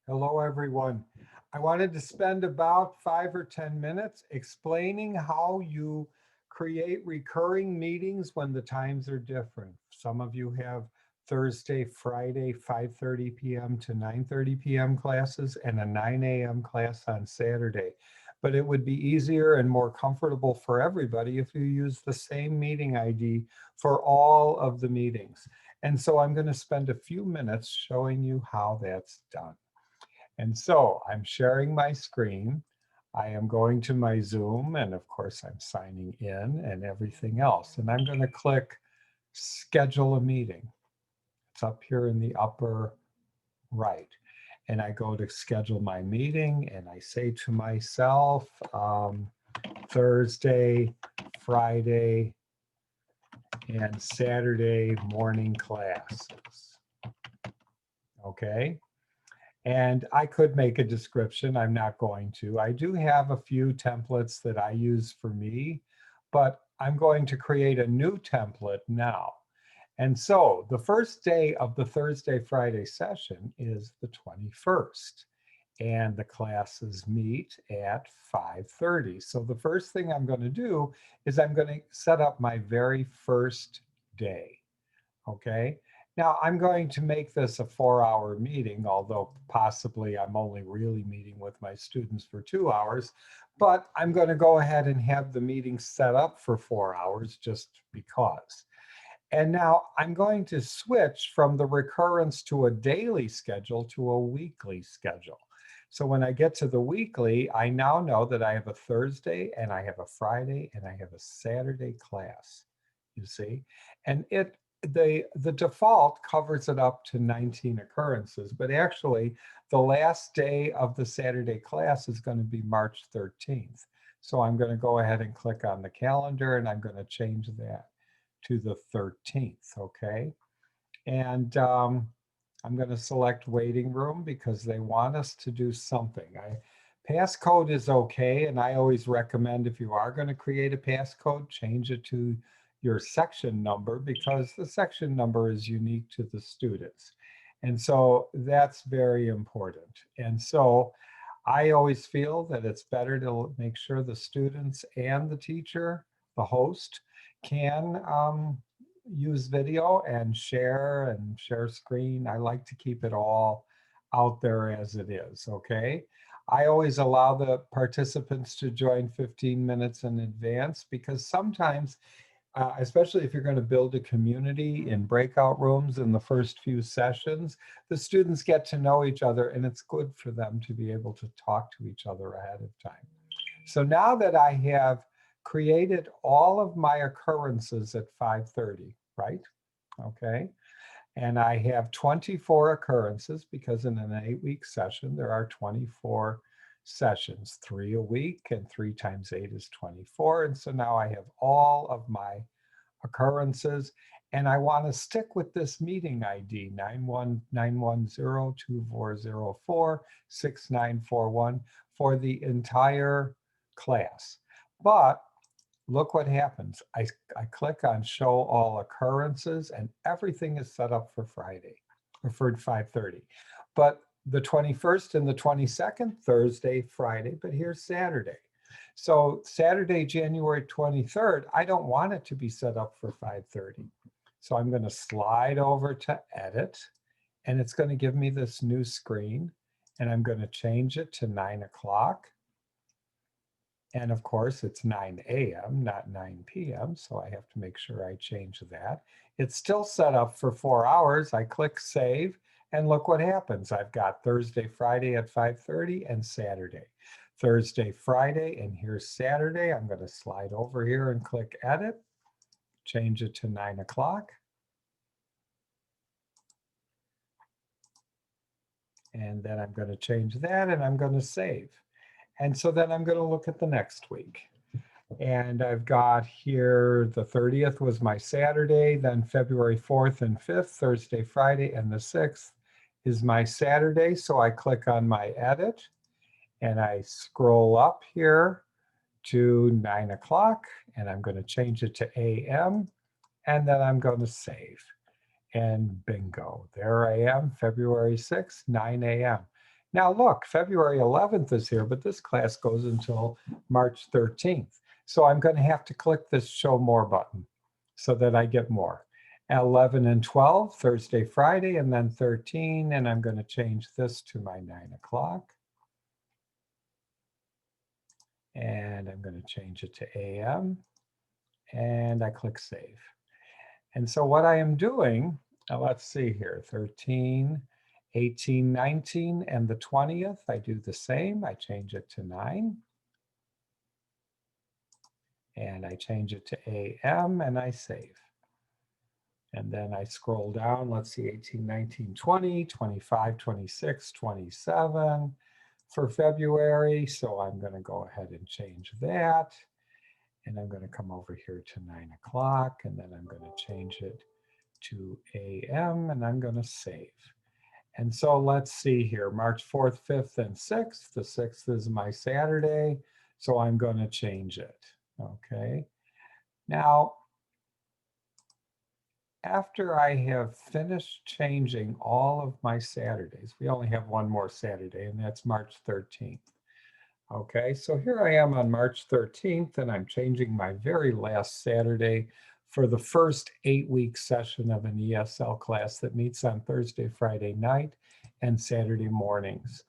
Hello, everyone. I wanted to spend about 5 or 10 minutes explaining how you create recurring meetings when the times are different. Some of you have Thursday, Friday, 5:30 p.m. to 9:30 p.m. classes and a 9 a.m. class on Saturday. But it would be easier and more comfortable for everybody if you use the same meeting ID for all of the meetings. And so I'm going to spend a few minutes showing you how that's done. And so I'm sharing my screen. I am going to my Zoom, and of course I'm signing in and everything else. And I'm going to click schedule a meeting. It's up here in the upper right. And I go to schedule my meeting and I say to myself, Thursday, Friday, and Saturday morning classes. Okay. And I could make a description. I'm not going to. I do have a few templates that I use for me, but I'm going to create a new template now. And so the first day of the Thursday, Friday session is the 21st. And the classes meet at 5:30. So the first thing I'm going to do is I'm going to set up my very first day. Okay. Now I'm going to make this a 4-hour meeting, although possibly I'm only really meeting with my students for 2 hours, but I'm going to go ahead and have the meeting set up for 4 hours just because. And now I'm going to switch from the recurrence to a daily schedule to a weekly schedule. So when I get to the weekly, I now know that I have a Thursday and I have a Friday and I have a Saturday class, you see? And the default covers it up to 19 occurrences, but actually the last day of the Saturday class is going to be March 13th. So I'm going to go ahead and click on the calendar and I'm going to change that to the 13th, okay? And I'm going to select waiting room because they want us to do something. Passcode is okay, and I always recommend if you are going to create a passcode, change it to your section number because the section number is unique to the students. And so that's very important. And so I always feel that it's better to make sure the students and the teacher, the host, can use video and share screen. I like to keep it all out there as it is, okay? I always allow the participants to join 15 minutes in advance because sometimes, especially if you're going to build a community in breakout rooms in the first few sessions, the students get to know each other and it's good for them to be able to talk to each other ahead of time. So now that I have created all of my occurrences at 5:30, right? Okay. And I have 24 occurrences because in an 8-week session, there are 24 sessions, 3 a week, and 3 times 8 is 24. And so now I have all of my occurrences. And I want to stick with this meeting ID, 9191024046941 for the entire class. But look what happens. I click on show all occurrences and everything is set up for Friday or for 5:30. But the 21st and the 22nd, Thursday, Friday, but here's Saturday. So Saturday, January 23rd, I don't want it to be set up for 5:30. So I'm going to slide over to edit and it's going to give me this new screen and I'm going to change it to 9 o'clock. And of course, it's 9 a.m., not 9 p.m., so I have to make sure I change that. It's still set up for 4 hours. I click save, and look what happens. I've got Thursday, Friday at 5:30, and Saturday. Thursday, Friday, and here's Saturday. I'm going to slide over here and click edit, change it to 9 o'clock. And then I'm going to change that, and I'm going to save. And so then I'm going to look at the next week. And I've got here the 30th was my Saturday, then February 4th and 5th, Thursday, Friday, and the 6th is my Saturday. So I click on my edit and I scroll up here to 9 o'clock and I'm going to change it to AM and then I'm going to save. And bingo, there I am, February 6th, 9 a.m. Now look, February 11th is here, but this class goes until March 13th. So I'm going to have to click this show more button so that I get more. 11 and 12, Thursday, Friday, and then 13. And I'm going to change this to my 9 o'clock. And I'm going to change it to AM. And I click save. And so what I am doing, let's see here, 13, 18, 19, and the 20th, I do the same. I change it to 9. And I change it to AM and I save. And then I scroll down, let's see, 18, 19, 20, 25, 26, 27 for February. So I'm going to go ahead and change that. And I'm going to come over here to 9 o'clock, and then I'm going to change it to AM, and I'm going to save. And so let's see here, March 4th, 5th, and 6th. The 6th is my Saturday, so I'm going to change it. Okay. Now, after I have finished changing all of my Saturdays, we only have one more Saturday, and that's March 13th. Okay, so here I am on March 13th, and I'm changing my very last Saturday for the first 8-week session of an ESL class that meets on Thursday, Friday night, and Saturday mornings.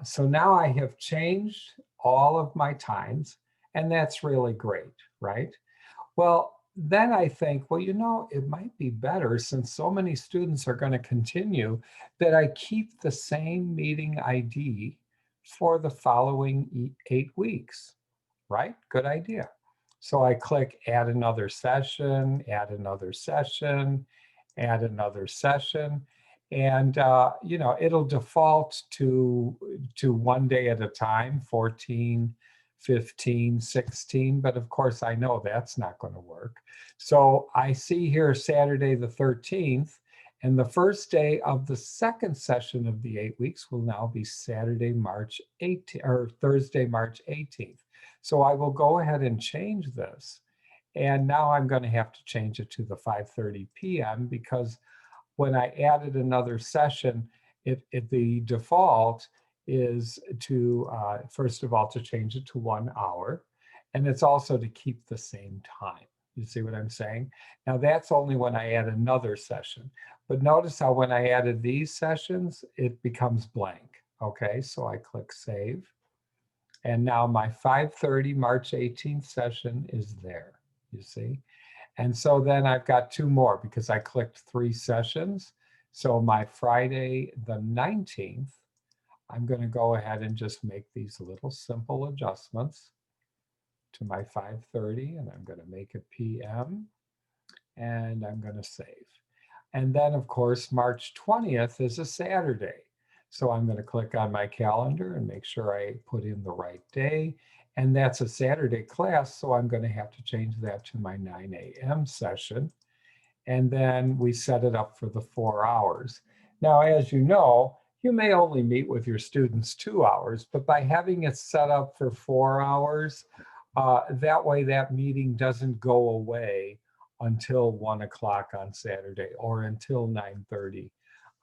So now I have changed all of my times, and that's really great, right? Well, then I think, well, you know, it might be better since so many students are going to continue that I keep the same meeting ID for the following 8 weeks, right? Good idea. So I click add another session, add another session, add another session. And, you know, it'll default to 1 day at a time, 14, 15, 16. But of course, I know that's not going to work. So I see here Saturday the 13th. And the first day of the second session of the 8 weeks will now be Saturday, March 18th, or Thursday, March 18th. So I will go ahead and change this. And now I'm going to have to change it to the 5:30 p.m. because when I added another session, the default is to, first of all, to change it to 1 hour. And it's also to keep the same time. You see what I'm saying? Now that's only when I add another session. But notice how when I added these sessions, it becomes blank. Okay, so I click save. And now my 5:30 March 18th session is there, you see? And so then I've got 2 more because I clicked 3 sessions. So my Friday the 19th, I'm going to go ahead and just make these little simple adjustments to my 5:30, and I'm going to make it PM, and I'm going to save. And then of course, March 20th is a Saturday. So I'm going to click on my calendar and make sure I put in the right day. And that's a Saturday class, so I'm going to have to change that to my 9 a.m. session. And then we set it up for the 4 hours. Now, as you know, you may only meet with your students 2 hours, but by having it set up for 4 hours, that way that meeting doesn't go away until 1 o'clock on Saturday or until 9:30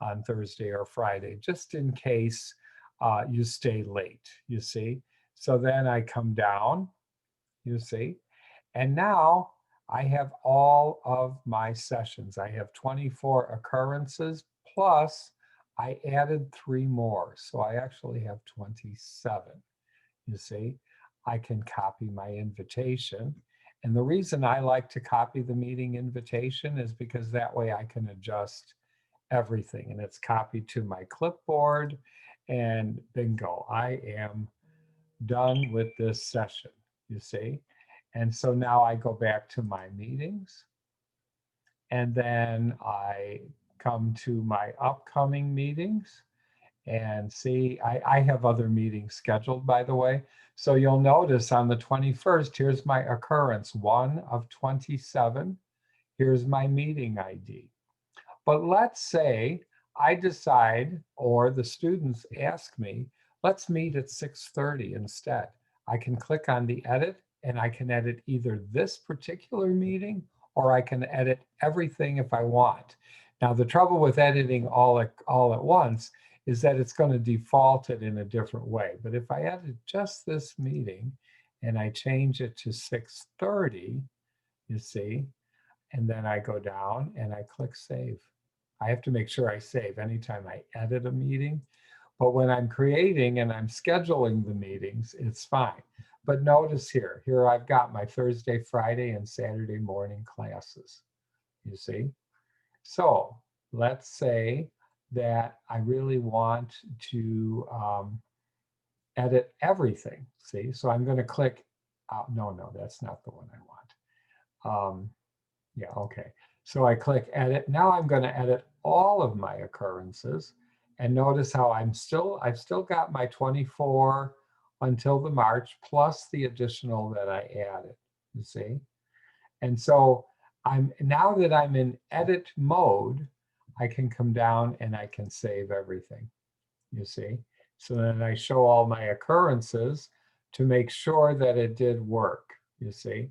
on Thursday or Friday, just in case you stay late, you see. So then I come down, you see, and now I have all of my sessions. I have 24 occurrences, plus I added 3 more. So I actually have 27, you see. I can copy my invitation. And the reason I like to copy the meeting invitation is because that way I can adjust everything. And it's copied to my clipboard. And bingo, I am done with this session, you see. And so now I go back to my meetings, and then I come to my upcoming meetings and see, I have other meetings scheduled, by the way. So you'll notice on the 21st, here's my occurrence, 1 of 27. Here's my meeting ID. But let's say I decide, or the students ask me, let's meet at 6:30 instead. I can click on the edit, and I can edit either this particular meeting, or I can edit everything if I want. Now, the trouble with editing all at once is that it's going to default it in a different way. But if I edit just this meeting and I change it to 6:30, you see, and then I go down and I click save. I have to make sure I save anytime I edit a meeting. But when I'm creating and I'm scheduling the meetings, it's fine. But notice here I've got my Thursday, Friday, and Saturday morning classes, you see. So let's say that I really want to edit everything, see? So I'm going to click, no, that's not the one I want. Yeah, okay. So I click edit. Now I'm going to edit all of my occurrences. And notice how I've still got my 24 until the March plus the additional that I added, you see? And so now that I'm in edit mode, I can come down and I can save everything, you see? So then I show all my occurrences to make sure that it did work, you see?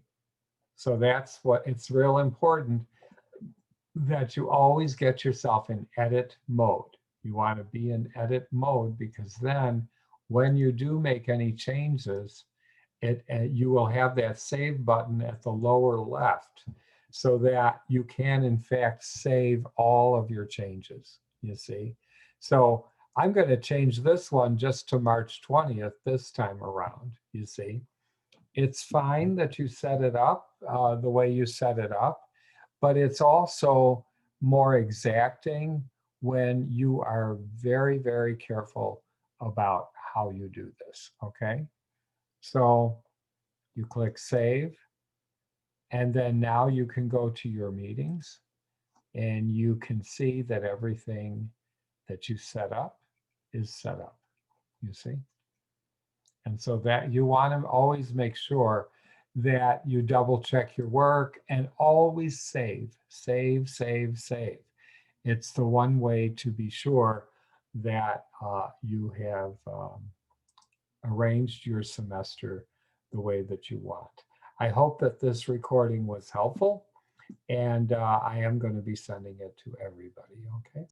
So that's what, it's real important that you always get yourself in edit mode. You want to be in edit mode because then when you do make any changes, you will have that save button at the lower left so that you can in fact save all of your changes, you see. So I'm going to change this one just to March 20th this time around, you see. It's fine that you set it up the way you set it up, but it's also more exacting when you are very, very careful about how you do this, okay? So you click save, and then now you can go to your meetings and you can see that everything that you set up is set up, you see? And so that you want to always make sure that you double check your work and always save, save, save, save. It's the one way to be sure that you have arranged your semester the way that you want. I hope that this recording was helpful, and I am going to be sending it to everybody, okay?